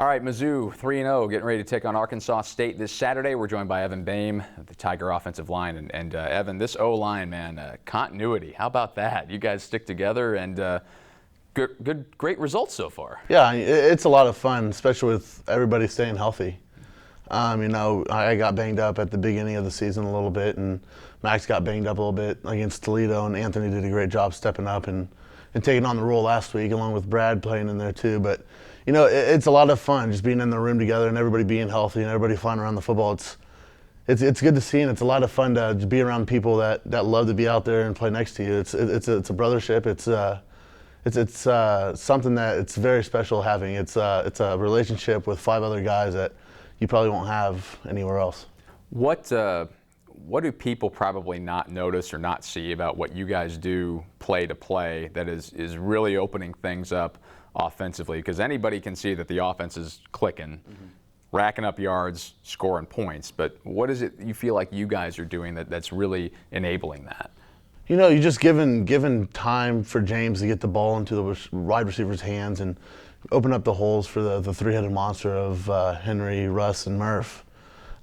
All right, Mizzou 3-0, getting ready to take on Arkansas State this Saturday. We're joined by Evan Boehm, the Tiger offensive line. And Evan, this O-line, man, continuity. How about that? You guys stick together and great results so far. Yeah, it's a lot of fun, especially with everybody staying healthy. I got banged up at the beginning of the season a little bit, and Max got banged up a little bit against Toledo, and Anthony did a great job stepping up and taking on the role last week, along with Brad playing in there too. But it's a lot of fun just being in the room together and everybody being healthy and everybody flying around the football. It's good to see, and it's a lot of fun to be around people that love to be out there and play next to you. It's a brothership. It's something that it's very special having. It's a relationship with 5 other guys that you probably won't have anywhere else. What do people probably not notice or not see about what you guys do play to play that is really opening things up offensively? Because anybody can see that the offense is clicking, racking up yards, scoring points. But what is it you feel like you guys are doing that's really enabling that? You just given time for James to get the ball into the wide receiver's hands and open up the holes for the three-headed monster of Henry, Russ, and Murph.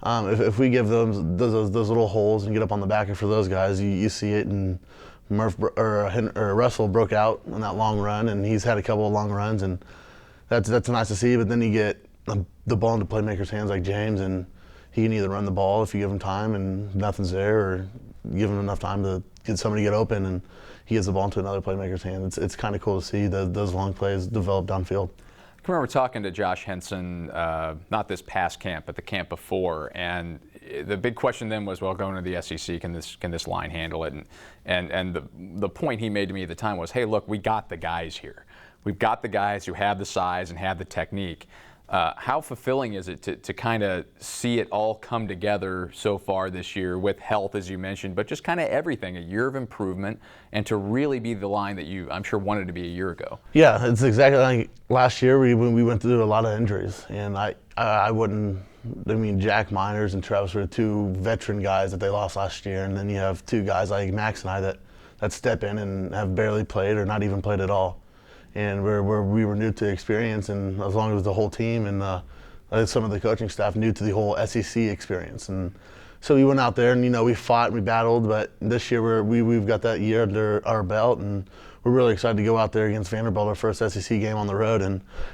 If we give those little holes and get up on the back for those guys, you see it. And Russell broke out on that long run, and he's had a couple of long runs, and that's nice to see. But then you get the ball into playmakers' hands like James, and he can either run the ball if you give him time and nothing's there, or give him enough time to get somebody get open and he gives the ball into another playmaker's hand. It's kind of cool to see those long plays develop downfield. I remember talking to Josh Henson, not this past camp, but the camp before, and the big question then was, well, going to the SEC, can this line handle it? And the point he made to me at the time was, hey, look, we got the guys here. We've got the guys who have the size and have the technique. How fulfilling is it to kind of see it all come together so far this year with health, as you mentioned, but just kind of everything, a year of improvement, and to really be the line that you, I'm sure, wanted to be a year ago? Yeah, it's exactly like last year we went through a lot of injuries, and Jack Miners and Travis were 2 veteran guys that they lost last year, and then you have 2 guys like Max and I that step in and have barely played or not even played at all. And we were new to experience, and as long as the whole team and some of the coaching staff new to the whole SEC experience. And so we went out there and we fought and we battled, but this year we've got that year under our belt, and we're really excited to go out there against Vanderbilt, our first SEC game on the road,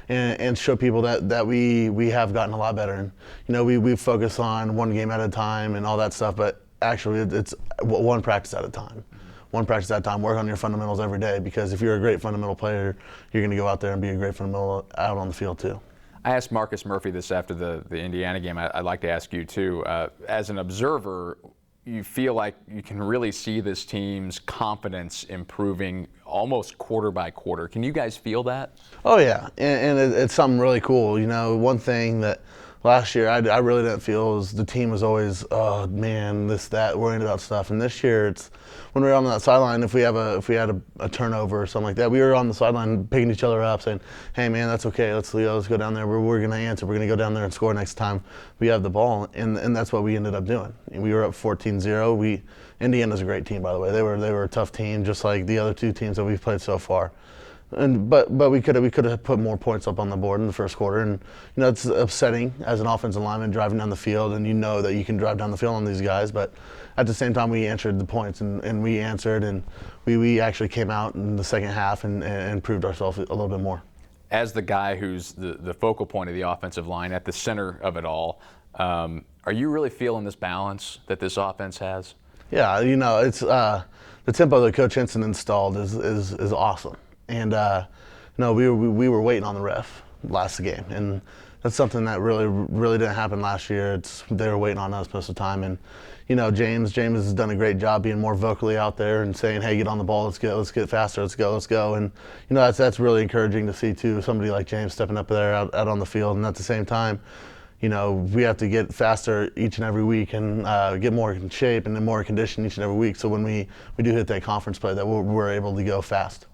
and show people that we have gotten a lot better. And we focus on one game at a time and all that stuff, but actually it's one practice at a time. One practice at a time, work on your fundamentals every day, because if you're a great fundamental player, you're going to go out there and be a great fundamental out on the field too. I asked Marcus Murphy this after the Indiana game. I'd like to ask you too. As an observer, you feel like you can really see this team's confidence improving almost quarter by quarter. Can you guys feel that? Oh yeah, and it's something really cool. One thing that last year I really didn't feel was the team was always, oh man, this, that, worrying about stuff. And this year it's, when we were on that sideline, if we had a turnover or something like that, we were on the sideline picking each other up, saying, "Hey man, that's okay. Let's go down there. We're going to answer. We're going to go down there and score next time we have the ball." And that's what we ended up doing. We were up 14-0. Indiana's a great team, by the way. They were a tough team, just like the other 2 teams that we've played so far. But we could have put more points up on the board in the first quarter, and it's upsetting as an offensive lineman driving down the field, and that you can drive down the field on these guys. But at the same time, we answered the points, and we answered, and we actually came out in the second half and proved ourselves a little bit more. As the guy who's the focal point of the offensive line, at the center of it all, are you really feeling this balance that this offense has? Yeah, it's the tempo that Coach Henson installed is awesome. And we were waiting on the ref last game, and that's something that really didn't happen last year. They were waiting on us most of the time, and James has done a great job being more vocally out there and saying, "Hey, get on the ball, let's get faster, let's go." And that's really encouraging to see too. Somebody like James stepping up there out on the field, and at the same time, we have to get faster each and every week and get more in shape and then more condition each and every week. So when we do hit that conference play, that we're able to go fast.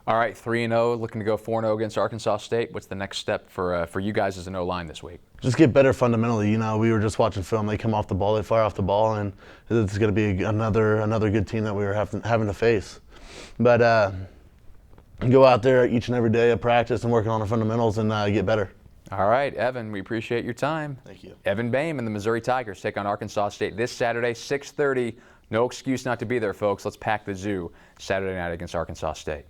All right, 3-0, looking to go 4-0 against Arkansas State. What's the next step for you guys as an O-line this week? Just get better fundamentally. We were just watching film. They come off the ball, they fire off the ball, and it's going to be another good team that we were having to face. But go out there each and every day at practice and working on the fundamentals and get better. All right, Evan, we appreciate your time. Thank you. Evan Boehm and the Missouri Tigers take on Arkansas State this Saturday, 6:30. No excuse not to be there, folks. Let's pack the zoo Saturday night against Arkansas State.